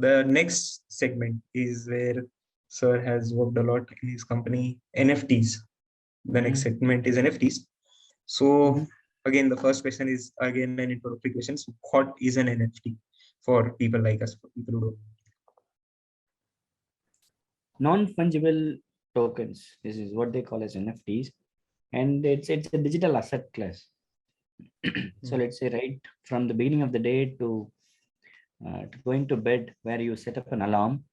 the next segment is where Sir has worked a lot in his company, NFTs. The next segment is NFTs. So again, the first question is again an introductory question. So what is an NFT for people like us, for people who don't? Non-fungible tokens. This is what they call as NFTs, and it's a digital asset class. So let's say right from the beginning of the day to going to bed, where you set up an alarm,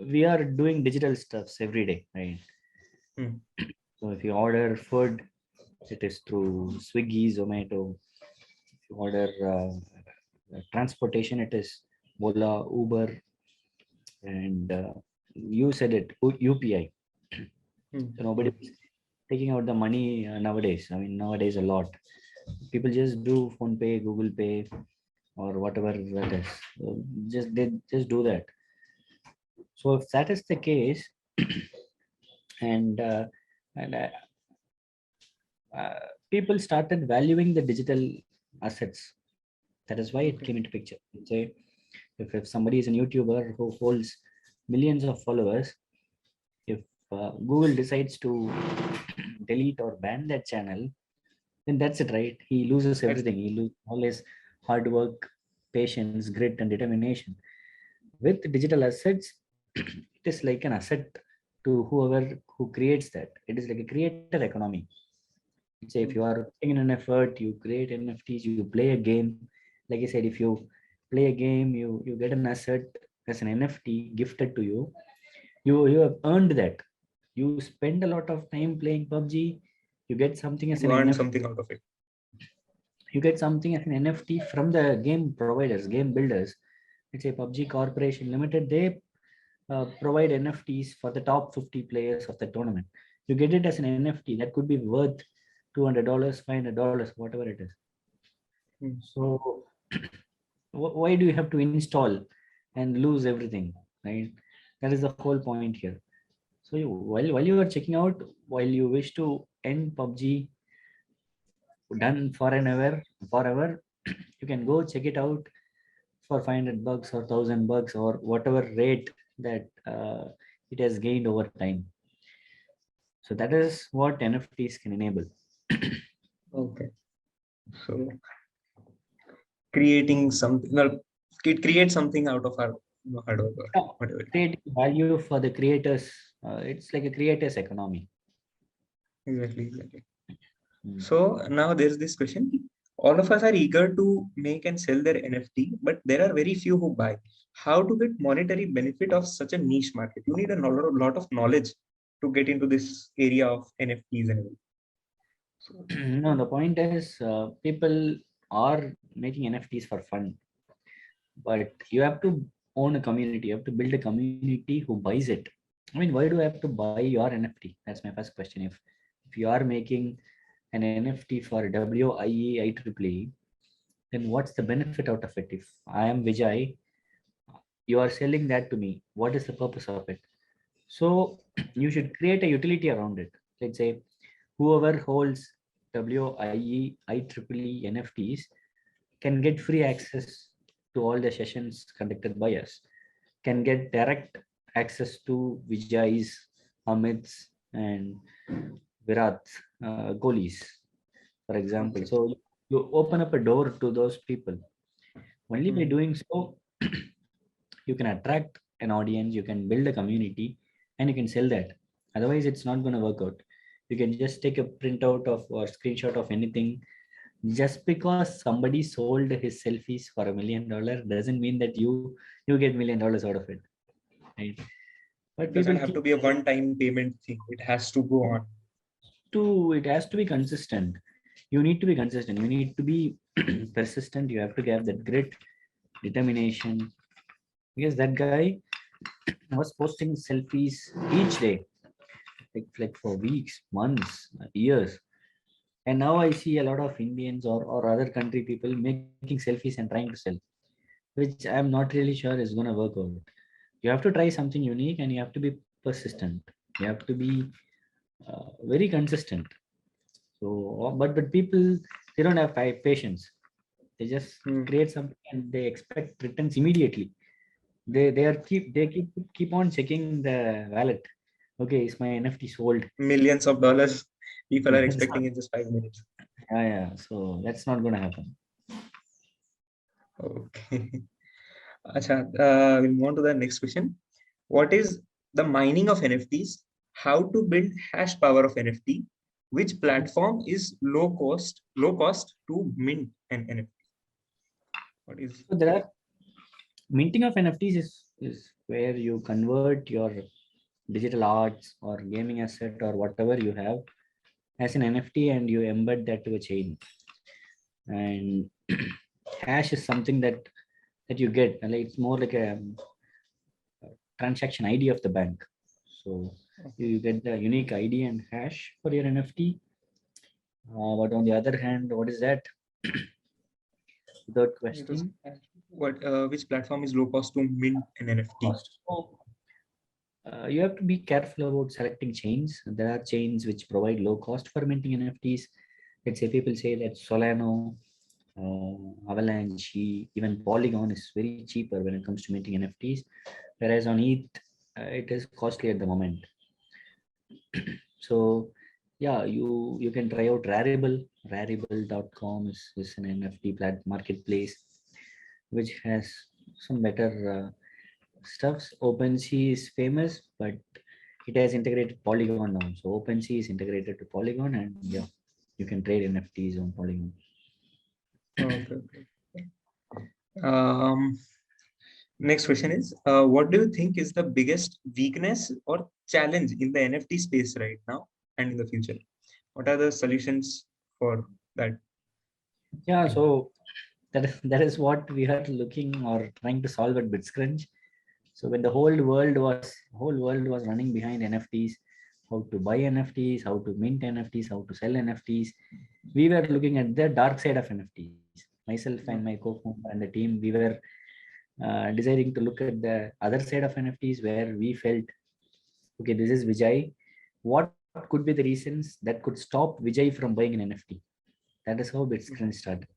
we are doing digital stuffs every day, right? So if you order food, it is through Swiggy, Zomato. If you order transportation, it is Ola, Uber, and you said it, UPI. So nobody is taking out the money nowadays. I mean, nowadays a lot. People just do Phone Pay, Google Pay, or whatever that is. They just do that. So if that is the case, and people started valuing the digital assets. That is why it came into picture. Say, if somebody is a YouTuber who holds millions of followers, if Google decides to delete or ban that channel, then that's it, right? He loses everything. He loses all his hard work, patience, grit, and determination. With digital assets, it is like an asset to whoever who creates that. It is like a creator economy. Say if you are putting in an effort, you create NFTs, you play a game. Like I said, if you play a game, you get an asset as an NFT gifted to you. You have earned that. You spend a lot of time playing PUBG, you get something as an NFT. Something out of it. You get something as an NFT from the game providers, game builders. Let's say PUBG Corporation Limited, they provide NFTs for the top 50 players of the tournament. You get it as an NFT that could be worth $200, $500, whatever it is. So why do you have to install and lose everything, right? That is the whole point here. So while you are checking out, while you wish to end PUBG, done forever, you can go check it out for $500 or $1,000 or whatever rate that it has gained over time. So that is what NFTs can enable. Okay. So creating something, well, it creates something out of our hard work or whatever. Creating value for the creators. It's like a creators economy. Exactly. So now there's this question. All of us are eager to make and sell their NFT, but there are very few who buy. How to get monetary benefit of such a niche market? You need a lot of knowledge to get into this area of NFTs and everything. So, no, the point is people are making NFTs for fun, but you have to own a community. You have to build a community who buys it. I mean, why do I have to buy your NFT? That's my first question. If you are making an NFT for WIE IEEE, then what's the benefit out of it? If I am Vijay, you are selling that to me. What is the purpose of it? So you should create a utility around it. Let's say whoever holds WIE IEEE NFTs can get free access to all the sessions conducted by us, can get direct access to Vijay's, Amit's, and Virat's goalies, for example. So you open up a door to those people. Only by doing so, you can attract an audience, you can build a community, and you can sell that. Otherwise, it's not going to work out. You can just take a printout of or screenshot of anything. Just because somebody sold his selfies for $1 million doesn't mean that you get $1 million out of it, right? But it doesn't have to be a one-time payment thing. It has to go on. It has to be consistent. You need to be consistent. You need to be persistent. You have to have that grit, determination. Because that guy was posting selfies each day, like for weeks, months, years. And now I see a lot of Indians or other country people making selfies and trying to sell, which I'm not really sure is going to work out. You have to try something unique and you have to be persistent. You have to be very consistent. So, but people, they don't have patience. They just create something and they expect returns immediately. They keep on checking the wallet. Okay, is my NFT sold? Millions of dollars people are Yes. expecting in just 5 minutes. Yeah. So that's not gonna happen. Okay. Acha, we'll move on to the next question. What is the mining of NFTs? How to build hash power of NFT? Which platform is low cost to mint an NFT? What is So there are minting of NFTs is where you convert your digital arts or gaming asset or whatever you have as an NFT and you embed that to a chain. And hash is something that you get. Like it's more like a transaction ID of the bank. So you get the unique ID and hash for your NFT. But on the other hand, what is that? Without it was questioning, what which platform is low cost to mint an NFT? cost. So you have to be careful about selecting chains. There are chains which provide low cost for minting NFTs. Let's say people say that Solano, Avalanche, even Polygon is very cheaper when it comes to minting NFTs, whereas on ETH, it is costly at the moment. So yeah, you can try out Rarible. Rarible.com is an NFT marketplace which has some better stuffs. OpenSea is famous, but it has integrated Polygon now. So OpenSea is integrated to Polygon, and yeah, you can trade NFTs on Polygon. Okay. Um, Next question is, what do you think is the biggest weakness or challenge in the NFT space right now and in the future? What are the solutions for that? Yeah, so that is what we are looking or trying to solve at bitsCrunch. So when the whole world was running behind NFTs, how to buy NFTs, how to mint NFTs, how to sell NFTs, we were looking at the dark side of NFTs. Myself and my co-founder and the team, we were deciding to look at the other side of NFTs where we felt, okay, this is Vijay. What could be the reasons that could stop Vijay from buying an NFT? That is how bitsCrunch started.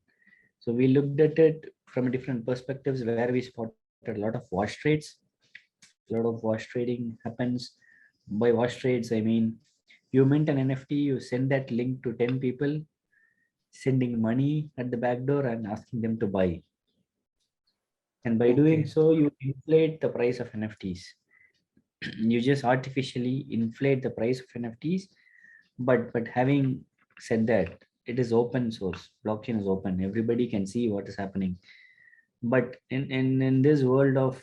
So we looked at it from different perspectives where we spotted a lot of wash trades. A lot of wash trading happens. By wash trades, I mean you mint an NFT, you send that link to 10 people, sending money at the back door and asking them to buy. And by doing Okay. so, you inflate the price of NFTs. You just artificially inflate the price of NFTs. But having said that, it is open source. Blockchain is open. Everybody can see what is happening. But in this world of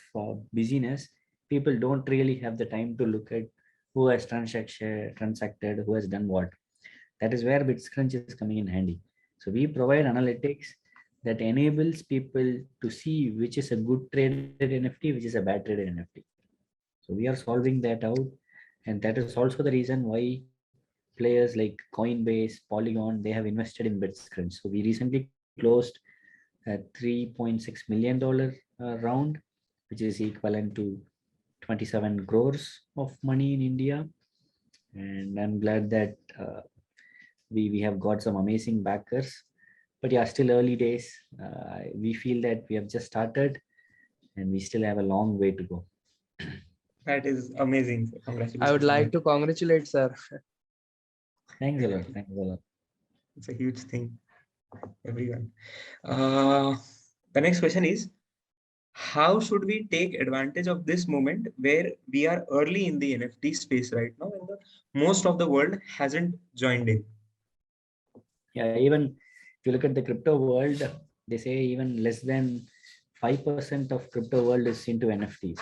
busyness, people don't really have the time to look at who has transacted, who has done what. That is where bitsCrunch is coming in handy. So we provide analytics that enables people to see which is a good traded NFT, which is a bad traded NFT. So we are solving that out, and that is also the reason why players like Coinbase, Polygon, they have invested in bitsCrunch. So we recently closed a $3.6 million round, which is equivalent to 27 crores of money in India. And I'm glad that we have got some amazing backers. But yeah, still early days. We feel that we have just started and we still have a long way to go. That is amazing. I would Congratulations on like that. to congratulate sir. Thanks a lot. Exactly. Thanks a lot. It's a huge thing, everyone. Uh, the next question is, how should we take advantage of this moment where we are early in the NFT space right now and most of the world hasn't joined in? Yeah, even if you look at the crypto world, they say even less than 5% of crypto world is into NFTs.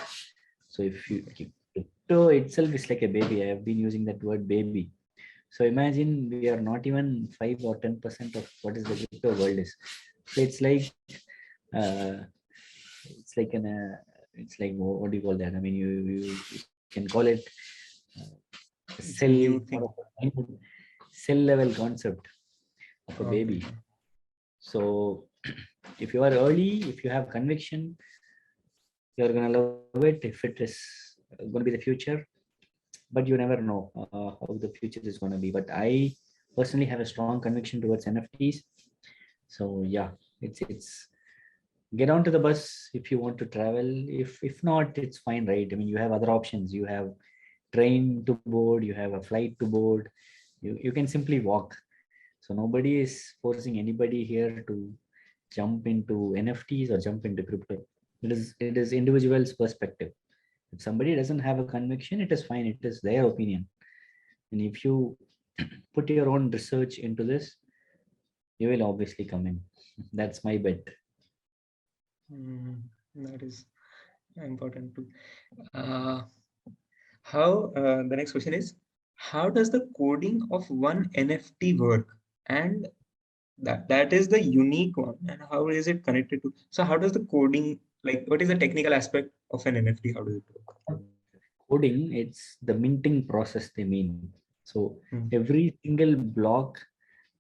So if crypto itself is like a baby. I have been using that word baby. So imagine we are not even 5 or 10% of what is the crypto world is. So uh, it's like it's like what do you call that? I mean, you can call it a It's a cell new or thing. a cell level concept of a Okay. baby. So if you are early, if you have conviction, you're gonna love it. If it is going to be the future, but you never know how the future is going to be. But I personally have a strong conviction towards NFTs. So yeah, it's get onto the bus if you want to travel. If not, it's fine, right? I mean, you have other options. You have train to board, you have a flight to board, you can simply walk. So nobody is forcing anybody here to jump into NFTs or jump into crypto. It is individual's perspective. If somebody doesn't have a conviction, it is fine. It is their opinion. And if you put your own research into this, you will obviously come in. That's my bet. That is important too. The next question is, how does the coding of one NFT work? And that is the unique one. And how is it connected to? So how does the coding, like, what is the technical aspect of an NFT? How does it work? Coding, it's the minting process they mean. So Hmm. every single block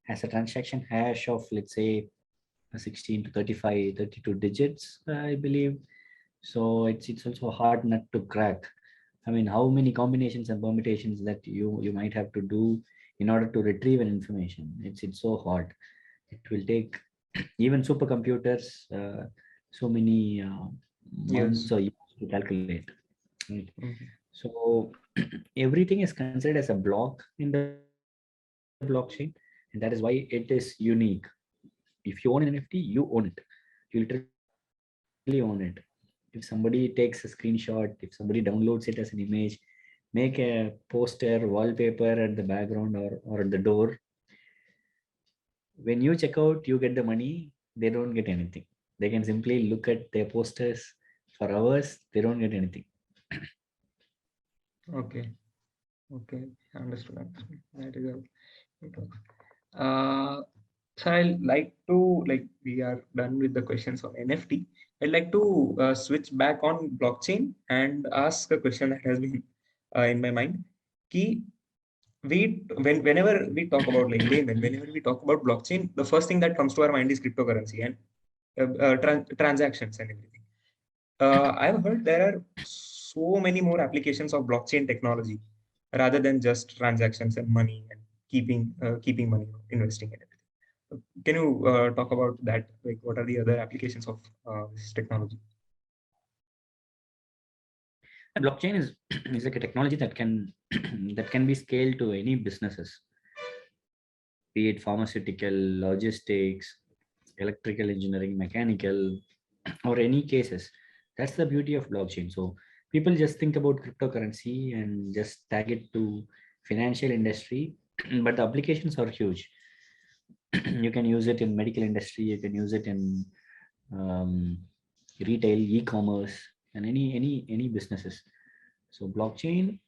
has a transaction hash of, let's say, 16 to 35, 32 digits, I believe. So it's also a hard nut to crack. I mean, how many combinations and permutations that you might have to do in order to retrieve an information? It's so hard. It will take even supercomputers so many months Yes. or years to calculate. Right? Mhm. So everything is considered as a block in the blockchain, and that is why it is unique. If you own an NFT, you own it. You literally own it. If somebody takes a screenshot, if somebody downloads it as an image, make a poster, wallpaper at the background or at the door, when you check out, you get the money, they don't get anything. They can simply look at their posters for hours, they don't get anything. Okay. Okay. Understood. Understood. That is how it works. Uh, so I'd like to, like, we are done with the questions on NFT. I'd like to switch back on blockchain and ask a question that has been in my mind. Ki, whenever we talk about, like, layman, whenever we talk about blockchain, the first thing that comes to our mind is cryptocurrency and transactions and everything. I've heard there are so many more applications of blockchain technology rather than just transactions and money and keeping money, investing in it. Can you talk about that? Like, what are the other applications of this technology? And blockchain is is like a technology that can that can be scaled to any businesses, be it pharmaceutical, logistics, electrical engineering, mechanical, or any cases. That's the beauty of blockchain. So people just think about cryptocurrency and just tag it to financial industry, but the applications are huge. You can use it in medical industry, you can use it in um, retail, e-commerce, and any businesses. So blockchain,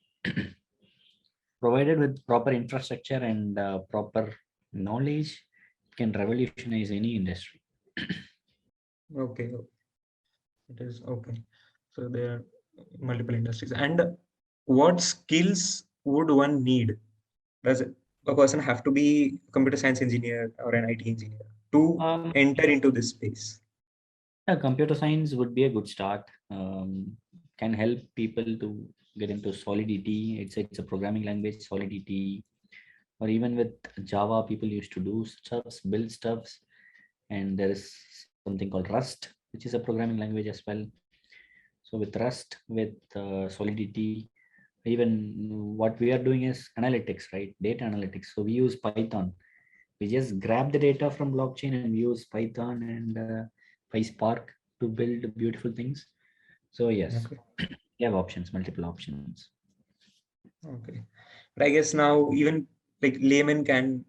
provided with proper infrastructure and proper knowledge, can revolutionize any industry. Okay, it is okay. So there are multiple industries. And what skills would one need? Does a person have to be a computer science engineer or an IT engineer to Um, enter into this space? yeah, computer science would be a good start. Can help people to get into Solidity. It's a programming language, Solidity, or even with Java, people used to do stuffs, build stuffs, and there is something called Rust, which is a programming language as well. So with Rust, with Solidity, even what we are doing is analytics, right? Data analytics. So we use Python. We just grab the data from blockchain and we use Python and PySpark to build beautiful things. So yes, Okay. we have options, multiple options. Okay. But I guess now even like laymen can,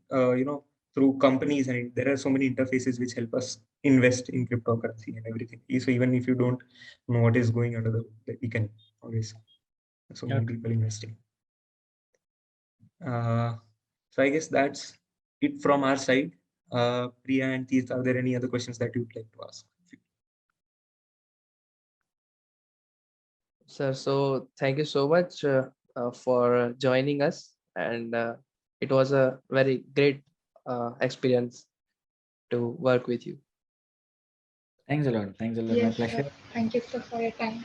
through companies, and there are so many interfaces which help us invest in cryptocurrency and everything. So even if you don't know what is going under the, like, we can always, so many Okay. people investing. So I guess that's it from our side. Priya and Teeth, are there any other questions that you'd like to ask? Sir, so thank you so much for joining us, and it was a very great experience to work with you. Thanks a lot. Thanks a lot. My Yes, sir. pleasure. Thank you, sir, for your time.